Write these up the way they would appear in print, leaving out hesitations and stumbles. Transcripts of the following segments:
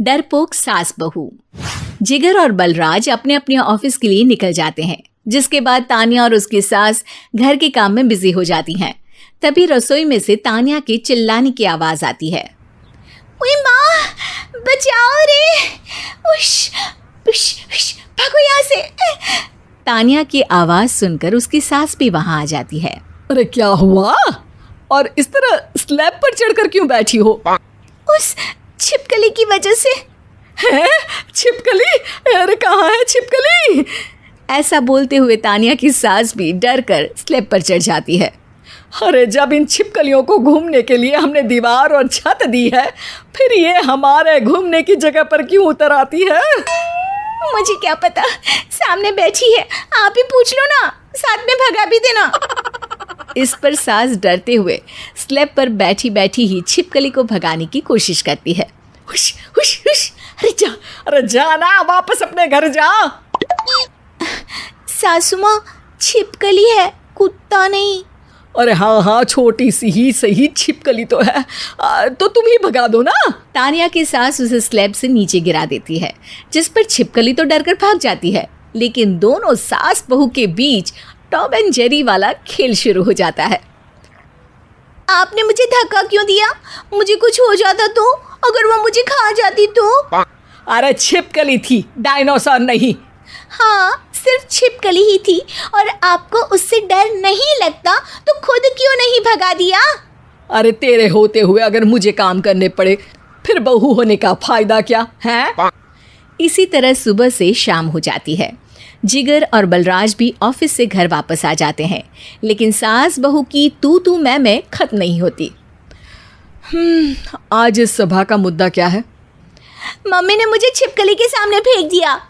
डरपोक सास बहू। जिगर और बलराज अपने अपने ऑफिस के लिए निकल जाते हैं, जिसके बाद तानिया और उसकी सास घर के काम में बिजी हो जाती हैं। तभी रसोई में से तानिया के चिल्लाने की आवाज आती है। ओए माँ, बचाओ रे! उश, उश, उश, भागो यहाँ से! तानिया की आवाज सुनकर उसकी सास भी वहां आ जाती है। अरे क्या हुआ? और इस तरह स्लैब पर चढ़कर क्यों बैठी हो? उस छिपकली की वजह से। है? छिपकली? अरे कहाँ है छिपकली? ऐसा बोलते हुए तानिया की सास भी डर कर स्लैब पर चढ़ जाती है। अरे जब इन छिपकलियों को घूमने के लिए हमने दीवार और छत दी है, फिर ये हमारे घूमने की जगह पर क्यों उतर आती है? मुझे क्या पता, सामने बैठी है, आप ही पूछ लो ना, साथ में भगा भी देना। इस पर सास डरते हुए स्लैब पर बैठी बैठी ही छिपकली को भगाने की कोशिश करती है। हुश, हुश, हुश, अरे जा ना, वापस अपने घर जा। सासू माँ, छिपकली है, कुत्ता नहीं। अरे हाँ, छोटी सी ही सही छिपकली तो है, तो तुम ही भगा दो ना। तानिया की सास उसे स्लैब से नीचे गिरा देती है, जिस पर छिपकली तो डरकर भाग जाती है, लेकिन दोनों सास बहू के बीच टॉम एंड जेरी वाला खेल शुरू हो जाता है। आपने मुझे धक्का क्यों दिया? मुझे कुछ हो जाता तो? अगर वो मुझे खा जाती तो? अरे छिपकली थी, डायनासोर नहीं। हाँ, सिर्फ छिपकली ही थी, और आपको उससे डर नहीं लगता तो खुद क्यों नहीं भगा दिया? अरे तेरे होते हुए अगर मुझे काम करने पड़े, फिर बहू होने का फायदा क्या है? इसी तरह सुबह से शाम हो जाती है। जिगर और बलराज भी ऑफिस से घर वापस आ जाते हैं, लेकिन सास बहू की तू मैं खत्म नहीं होती। आज इस सभा का मुद्दा क्या है? मम्मी ने मुझे छिपकली के सामने फेंक दिया।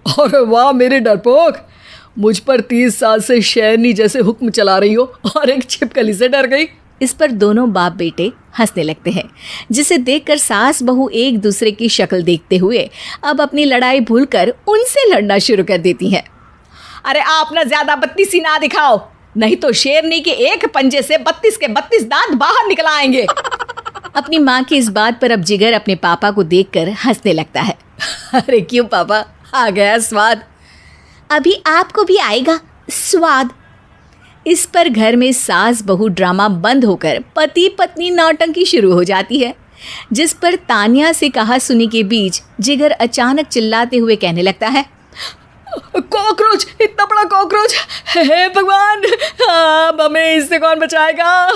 अरे वाह मेरे डरपोक, मुझ पर 30 साल से शेरनी जैसे हुक्म चला रही हो और एक छिपकली से डर गई। इस पर दोनों बाप बेटे हंसने लगते हैं, जिसे देखकर सास बहू एक दूसरे की शक्ल देखते हुए अब अपनी लड़ाई भूलकर उनसे लड़ना शुरू कर देती हैं। अरे आप ना ज्यादा बत्तीसी ना दिखाओ, नहीं तो शेरनी के एक पंजे से 32 के 32 दांत बाहर निकल आएंगे। अपनी माँ की इस बात पर अब जिगर अपने पापा को देखकर हंसने लगता है। अरे क्यों पापा, आ गया स्वाद। अभी आपको भी आएगा स्वाद। इस पर घर में सास बहू ड्रामा बंद होकर पति पत्नी नौटंकी शुरू हो जाती है, जिस पर तानिया से कहा सुनी के बीच जिगर अचानक चिल्लाते हुए कहने लगता है। कॉकरोच, इतना बड़ा कॉकरोच! हे भगवान, अब हमें इससे कौन बचाएगा?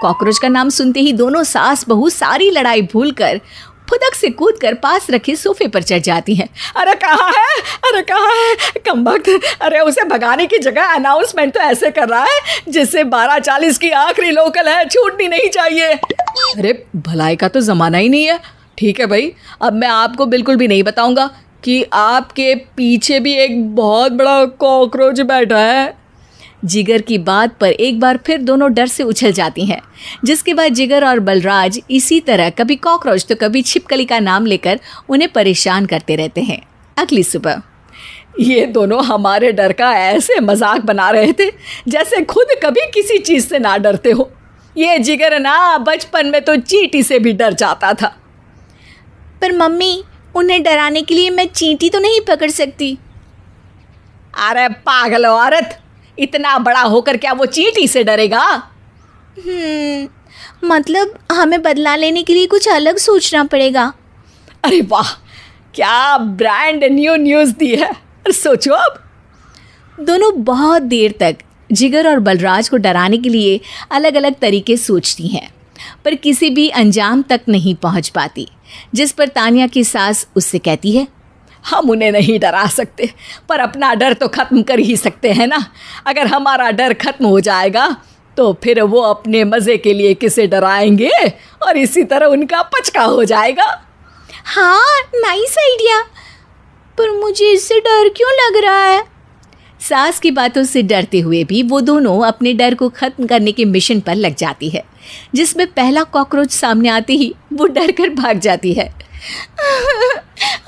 कॉकरोच का नाम सुनते ही दोनों सास बहू सारी लड़ाई भूलकर फुदक से कूदकर पास रखे सोफे पर चढ़ जाती हैं। अरे कहाँ है? अरे कहाँ है कमबख्त? अरे उसे भगाने की जगह अनाउंसमेंट तो ऐसे कर रहा है जैसे 12:40 की आखिरी लोकल है, छूटनी नहीं चाहिए। अरे भलाई का तो ज़माना ही नहीं है। ठीक है भाई, अब मैं आपको बिल्कुल भी नहीं बताऊंगा कि आपके पीछे भी एक बहुत बड़ा कॉकरोच बैठा है। जिगर की बात पर एक बार फिर दोनों डर से उछल जाती हैं, जिसके बाद जिगर और बलराज इसी तरह कभी कॉकरोच तो कभी छिपकली का नाम लेकर उन्हें परेशान करते रहते हैं। अगली सुबह ये दोनों हमारे डर का ऐसे मजाक बना रहे थे जैसे खुद कभी किसी चीज़ से ना डरते हो। ये जिगर ना बचपन में तो चींटी से भी डर जाता था। पर मम्मी, उन्हें डराने के लिए मैं चींटी तो नहीं पकड़ सकती। अरे पागल औरत, इतना बड़ा होकर क्या वो चींटी से डरेगा? मतलब हमें बदला लेने के लिए कुछ अलग सोचना पड़ेगा। अरे वाह, क्या ब्रांड न्यू न्यूज़ दी है। सोचो अब। दोनों बहुत देर तक जिगर और बलराज को डराने के लिए अलग अलग तरीके सोचती हैं, पर किसी भी अंजाम तक नहीं पहुंच पाती, जिस पर तानिया की सास उससे कहती है। हम उन्हें नहीं डरा सकते, पर अपना डर तो ख़त्म कर ही सकते हैं ना। अगर हमारा डर ख़त्म हो जाएगा तो फिर वो अपने मज़े के लिए किसे डराएंगे और इसी तरह उनका पचका हो जाएगा। हाँ, नाइस आइडिया, पर मुझे इससे डर क्यों लग रहा है? सास की बातों से डरते हुए भी वो दोनों अपने डर को ख़त्म करने के मिशन पर लग जाती है, जिसमें पहला कॉकरोच सामने आते ही वो डर कर भाग जाती है।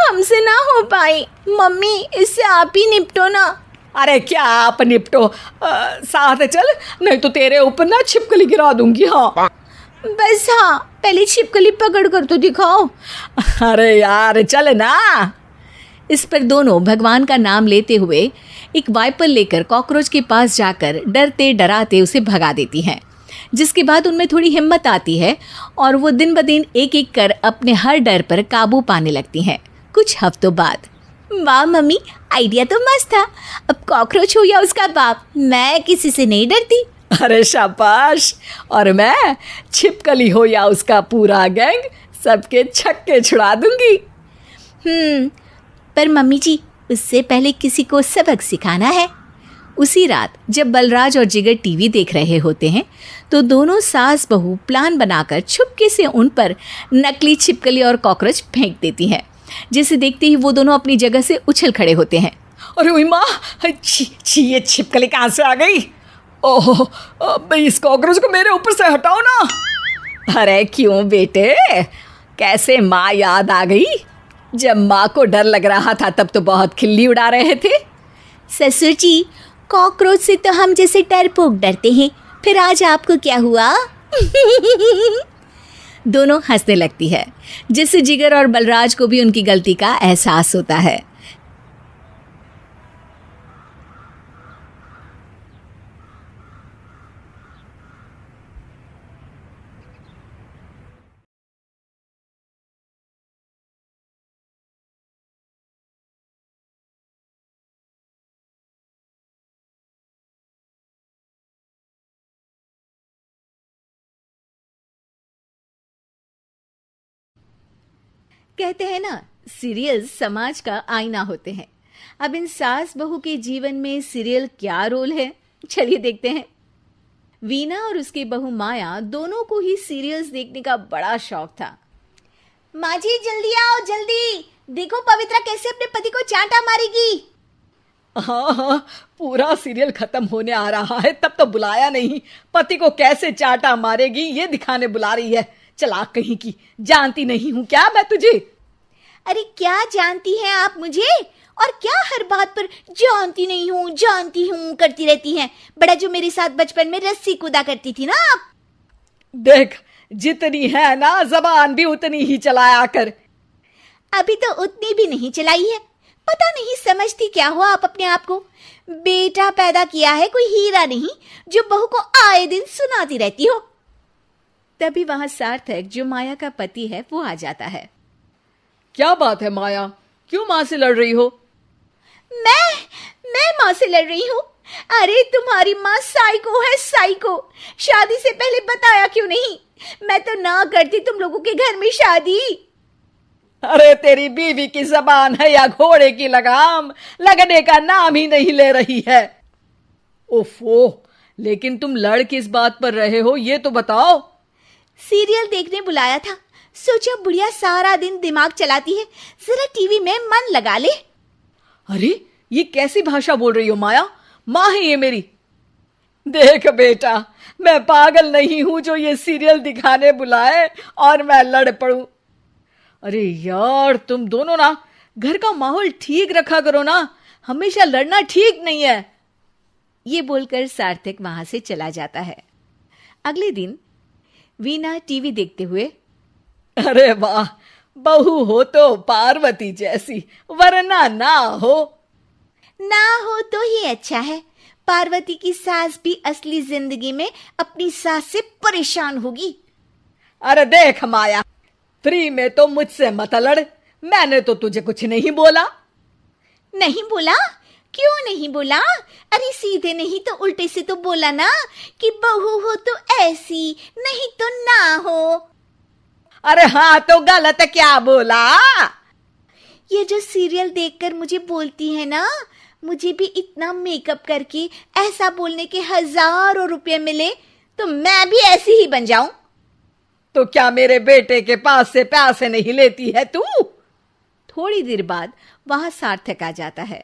हमसे ना हो पाई मम्मी, इससे आप ही निपटो ना। अरे क्या आप निपटो, साथ चल, नहीं तो तेरे ऊपर ना छिपकली गिरा दूंगी। हाँ बस हाँ, पहले छिपकली पकड़ कर तो दिखाओ। अरे यार चल ना। इस पर दोनों भगवान का नाम लेते हुए एक वाइपर लेकर कॉकरोच के पास जाकर डरते डराते उसे भगा देती हैं, जिसके बाद उनमें थोड़ी हिम्मत आती है और वो दिन ब दिन एक एक कर अपने हर डर पर काबू पाने लगती हैं। कुछ हफ्तों बाद, वाह मम्मी, आइडिया तो मस्त था। अब कॉकरोच हो या उसका बाप, मैं किसी से नहीं डरती। अरे शाबाश। और मैं छिपकली हो या उसका पूरा गैंग, सबके छक्के छुड़ा दूंगी। पर मम्मी जी, उससे पहले किसी को सबक सिखाना है। उसी रात जब बलराज और जिगर टीवी देख रहे होते हैं तो दोनों सास बहू प्लान बनाकर छुपके से उन पर नकली छिपकली और कॉकरोच फेंक देती हैं, जिसे देखते ही वो दोनों अपनी जगह से उछल खड़े होते हैं। अरे ओए माँ, छी ये छिपकली कहाँ से आ गई? ओह, इस कॉकरोच को मेरे ऊपर से हटाओ ना। अरे क्यों बेटे, कैसे माँ याद आ गई? जब माँ को डर लग रहा था तब तो बहुत खिल्ली उड़ा रहे थे। ससुर जी, कॉकरोच से तो हम जैसे डरपोक डरते हैं, फिर आज आपको क्या हुआ? दोनों हंसने लगती है, जिससे जिगर और बलराज को भी उनकी गलती का एहसास होता है। कहते हैं ना, सीरियल समाज का आईना होते हैं। अब इन सास बहू के जीवन में सीरियल क्या रोल है, चलिए देखते हैं। वीना और उसकी बहू माया दोनों को ही सीरियल्स देखने का बड़ा शौक था। माँ जी जल्दी आओ, जल्दी देखो पवित्रा कैसे अपने पति को चांटा मारेगी। हाँ, पूरा सीरियल खत्म होने आ रहा है तब तो बुलाया नहीं। पति को कैसे चाटा मारेगी ये दिखाने बुला रही है। चलाक कहीं की, जानती नहीं हूँ क्या मैं तुझे? अरे क्या जानती हैं आप मुझे, और क्या हर बात पर जानती हूँ करती रहती हैं। बड़ा जो मेरे साथ बचपन में रस्सी कूदा करती थी ना आप। देख, जितनी है ना जबान भी उतनी ही चलाया कर। अभी तो उतनी भी नहीं चलाई है। पता नहीं समझती क्या हो आप अपने आप को। बेटा पैदा किया है कोई हीरा नहीं जो बहू को आए दिन सुनाती रहती हो। तभी वहां सार्थक, जो माया का पति है, वो आ जाता है। क्या बात है माया, क्यों माँ से लड़ रही हो? मैं माँ से लड़ रही हूँ? अरे तुम्हारी माँ साइको है, साइको। शादी से पहले बताया क्यों नहीं? मैं तो ना करती तुम लोगों के घर में शादी। अरे तेरी बीवी की जबान है या घोड़े की लगाम, लगने का नाम ही नहीं ले रही है। ओफो, लेकिन तुम लड़ किस बात पर रहे हो ये तो बताओ। सीरियल देखने बुलाया था, सोचा बुढ़िया सारा दिन दिमाग चलाती है, जरा टीवी में मन लगा ले। अरे ये कैसी भाषा बोल रही हो माया? माँ है ये मेरी। देख बेटा, मैं पागल नहीं हूं जो ये सीरियल दिखाने बुलाए और मैं लड़ पड़ूं। अरे यार, तुम दोनों ना घर का माहौल ठीक रखा करो ना, हमेशा लड़ना ठीक नहीं है। ये बोलकर सार्थक वहां से चला जाता है। अगले दिन वीना टीवी देखते हुए, अरे वाह, बहू हो तो पार्वती जैसी, वरना ना हो तो ही अच्छा है। पार्वती की सास भी असली जिंदगी में अपनी सास से परेशान होगी। अरे देख माया, फ्री में तो मुझसे मत लड़। मैंने तो तुझे कुछ नहीं बोला। नहीं बोला? क्यों नहीं बोला? अरे सीधे नहीं तो उल्टे से तो बोला ना कि बहू हो तो ऐसी, नहीं तो ना हो। अरे हाँ, तो गलत क्या बोला? ये जो सीरियल देखकर मुझे बोलती है ना, मुझे भी इतना मेकअप करके ऐसा बोलने के हजारों रुपए मिले तो मैं भी ऐसी ही बन जाऊं। तो क्या मेरे बेटे के पास से पैसे नहीं लेती है तू? थोड़ी देर बाद वहां सार्थक आ जाता है।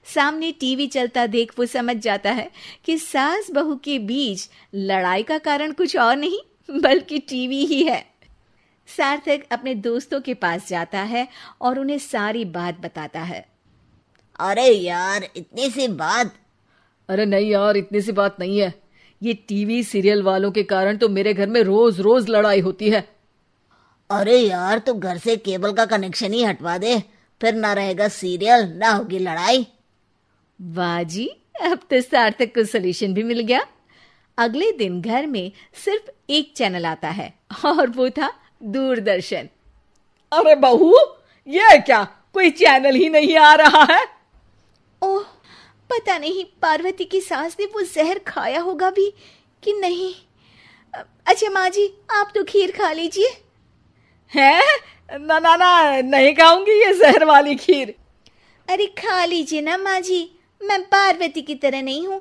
सामने टीवी चलता देख वो समझ जाता है कि सास बहू के बीच लड़ाई का कारण कुछ और नहीं बल्कि टीवी ही है। सार्थक अपने दोस्तों के पास जाता है और उन्हें सारी बात बताता है। अरे यार, इतनी सी बात? अरे नहीं यार, इतनी सी बात नहीं है। ये टीवी सीरियल वालों के कारण तो मेरे घर में रोज रोज लड़ाई होती है। अरे यार, तो घर से केबल का कनेक्शन ही हटवा दे, फिर ना रहेगा सीरियल ना होगी लड़ाई। वाह जी, अब तो सार्थक को सोल्यूशन भी मिल गया। अगले दिन घर में सिर्फ एक चैनल आता है और वो था दूरदर्शन। अरे बहू, ये क्या, कोई चैनल ही नहीं आ रहा है? ओह, पता नहीं पार्वती की सास ने वो जहर खाया होगा भी कि नहीं। अच्छा माँ जी, आप तो खीर खा लीजिए। हैं? ना ना ना, नहीं खाऊंगी ये जहर वाली खीर। अरे खा लीजिए ना माँ जी, मैं पार्वती की तरह नहीं हूँ।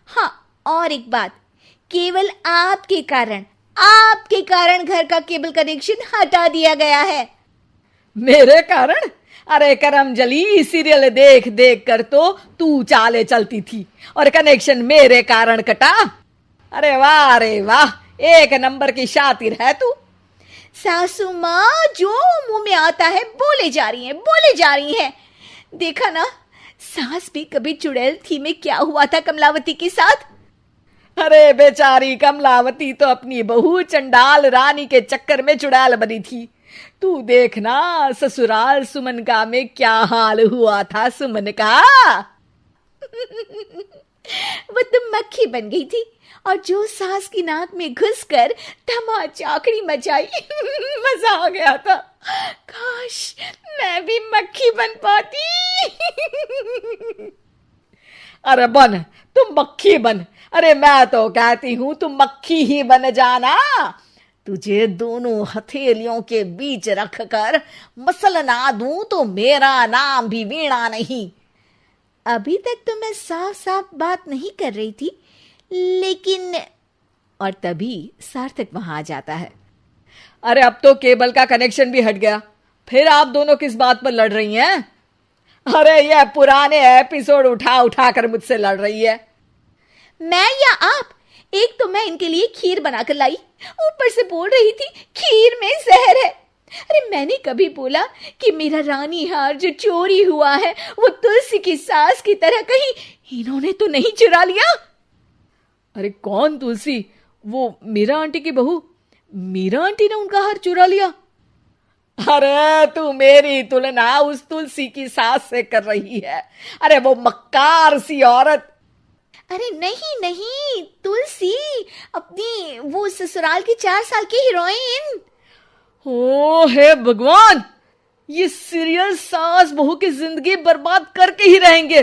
हाँ, और एक बात, केवल आपके कारण घर का केबल कनेक्शन हटा दिया गया है। मेरे कारण? अरे करमजली, सीरियल देख देख कर तो तू चाले चलती थी और कनेक्शन मेरे कारण कटा। अरे वाह, एक नंबर की शातिर है तू। सासू माँ जो मुंह में आता है बोले जा रही हैं। देखा ना, सास भी कभी चुड़ैल थी में क्या हुआ था कमलावती के साथ। अरे बेचारी कमलावती तो अपनी बहू चंडाल रानी के चक्कर में चुड़ैल बनी थी। तू देखना ससुराल सुमन का में क्या हाल हुआ था सुमन का। वो तो मक्खी बन गई थी और जो सास की नाक में घुसकर धमाचाकड़ी मचाई। मजा आ गया था। काश मैं भी मक्खी बन पाती। अरे बन, तुम मक्खी बन। अरे मैं तो कहती हूं तुम मक्खी ही बन जाना। तुझे दोनों हथेलियों के बीच रखकर मसलना दूं तो मेरा नाम भी वीणा नहीं। अभी तक तो मैं साफ साफ बात नहीं कर रही थी, लेकिन और तभी सार्थक वहां आ जाता है। अरे अब तो केबल का कनेक्शन भी हट गया, फिर आप दोनों किस बात पर लड़ रही हैं? अरे ये पुराने एपिसोड उठा उठा कर मुझसे लड़ रही है। मैं या आप? एक तो मैं इनके लिए खीर बनाकर लाई, ऊपर से बोल रही थी खीर में जहर है। अरे मैंने कभी बोला कि मेरा रानी हार जो चोरी हुआ है वो तुलसी की सास की तरह कहीं इन्होंने तो नहीं चुरा लिया? अरे कौन तुलसी? वो मीरा आंटी की बहू। मीरा आंटी ने उनका हार चुरा लिया? अरे तू मेरी तुलना उस तुलसी की सास से कर रही है। अरे वो मक्कार सी औरत। अरे नहीं, तुलसी, अपनी वो ससुराल की 4 साल की हीरोइन। ओ हे भगवान, ये सीरियल सास बहू की जिंदगी बर्बाद करके ही रहेंगे।